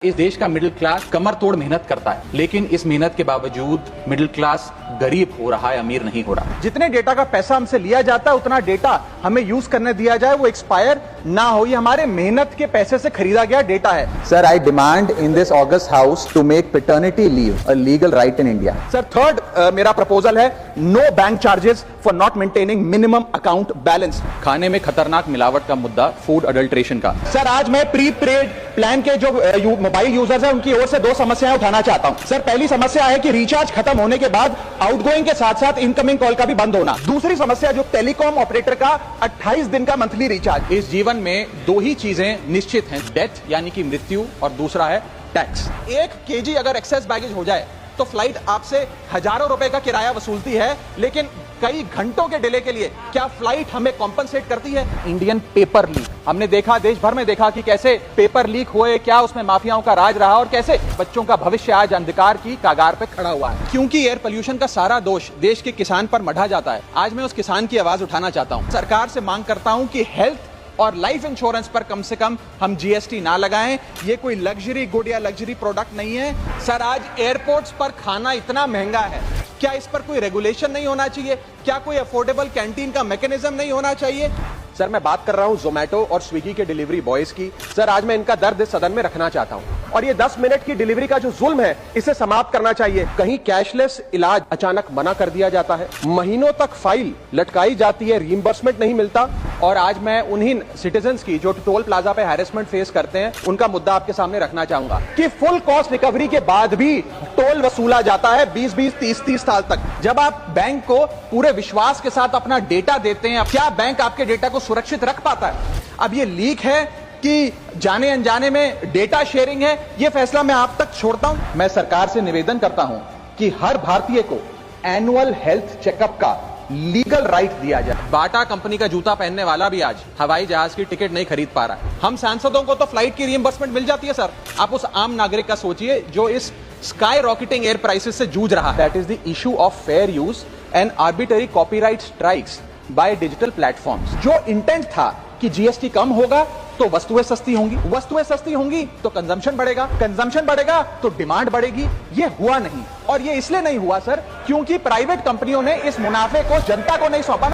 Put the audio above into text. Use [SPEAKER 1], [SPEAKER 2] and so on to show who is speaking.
[SPEAKER 1] इस देश का मिडिल क्लास कमर तोड़ मेहनत करता है, लेकिन इस मेहनत के बावजूद मिडिल क्लास गरीब हो रहा है, अमीर नहीं हो रहा।
[SPEAKER 2] जितने डेटा का पैसा हमसे लिया जाता है उतना डेटा हमें यूज करने दिया जाए, वो एक्सपायर ना हो। ये हमारे मेहनत के पैसे से खरीदा गया डेटा है।
[SPEAKER 3] Sir, I demand in this august house to make paternity leave a legal right in India.
[SPEAKER 2] Sir, third मेरा प्रपोजल है no bank charges for not maintaining minimum account balance.
[SPEAKER 1] खाने में खतरनाक मिलावट का मुद्दा, फूड अडल्ट्रेशन का।
[SPEAKER 2] सर, आज मैं प्री पेड प्लान के जो मोबाइल यूजर्स हैं उनकी ओर से दो समस्याएं उठाना चाहता हूं। सर, पहली समस्या है कि रिचार्ज खत्म होने के बाद आउटगोइंग के साथ साथ इनकमिंग कॉल का भी बंद होना। दूसरी समस्या जो टेलीकॉम ऑपरेटर का 28 दिन का मंथली रिचार्ज।
[SPEAKER 1] इस जीवन में दो ही चीजें निश्चित हैं, डेथ यानी कि मृत्यु, और दूसरा है टैक्स।
[SPEAKER 2] 1 केजी अगर एक्सेस बैगेज हो जाए तो फ्लाइट आपसे हजारों रुपए का किराया वसूलती है, लेकिन कई घंटों के डिले के लिए क्या फ्लाइट हमें कॉम्पनसेट करती है?
[SPEAKER 1] इंडियन पेपर लीक हमने देखा, देश भर में देखा कि कैसे पेपर लीक हुए, क्या उसमें माफियाओं का राज रहा और कैसे बच्चों का भविष्य आज अंधकार की कागार पे खड़ा हुआ है।
[SPEAKER 2] क्योंकि एयर पोल्यूशन का सारा दोष देश के किसान पर मढ़ा जाता है। आज मैं उस किसान की आवाज उठाना चाहता हूं। सरकार से मांग करता हूं कि हेल्थ और लाइफ इंश्योरेंस पर कम से कम हम जीएसटी ना लगाएं। ये कोई लग्जरी गुड या लग्जरी प्रोडक्ट नहीं है। सर, आज एयरपोर्ट्स पर खाना इतना महंगा है, क्या इस पर कोई रेगुलेशन नहीं होना चाहिए? क्या कोई अफोर्डेबल कैंटीन का मैकेनिज्म नहीं होना चाहिए? सर, मैं बात कर रहा हूं जोमेटो और स्विगी के डिलीवरी बॉयज की। सर, आज मैं इनका दर्द सदन में रखना चाहता हूं, और ये 10 मिनट की डिलीवरी का जो जुल्म है इसे समाप्त करना चाहिए। कहीं कैशलेस इलाज अचानक मना कर दिया जाता है, महीनों तक फाइल लटकाई जाती है, रीइंबर्समेंट नहीं मिलता। और आज मैं उन्हीं सिटीजन्स की जो टोल प्लाजा पे हैरेसमेंट फेस करते हैं उनका मुद्दा आपके सामने रखना चाहूंगा कि फुल कॉस्ट रिकवरी के बाद भी टोल वसूला जाता है 20-20, 30-30 साल तक। जब आप बैंक को पूरे विश्वास के साथ अपना डेटा देते हैं, क्या बैंक आपके डेटा को सुरक्षित रख पाता है? अब ये लीक है कि जाने अनजाने में डेटा शेयरिंग है, ये फैसला मैं आप तक छोड़ता हूं।
[SPEAKER 1] मैं सरकार से निवेदन करता हूं कि हर भारतीय को एनुअल हेल्थ चेकअप का लीगल राइट दिया जाए। बाटा कंपनी का जूता पहनने वाला भी आज हवाई जहाज की टिकट नहीं खरीद पा रहा है। हम सांसदों को तो फ्लाइट की रीइंबर्समेंट मिल जाती है सर, आप उस आम नागरिक का सोचिए जो इस स्काई रॉकेटिंग एयर प्राइसेस से जूझ रहा है। That is the issue of fair use and arbitrary copyright strikes by digital platforms. जो इंटेंट था कि जीएसटी कम होगा तो वस्तुएं सस्ती होंगी, वस्तुएं सस्ती होंगी तो कंजम्पशन बढ़ेगा, कंजम्पशन बढ़ेगा तो डिमांड बढ़ेगी। ये हुआ नहीं, और ये इसलिए नहीं हुआ सर क्योंकि प्राइवेट कंपनियों ने इस मुनाफे को जनता को नहीं सौंपा।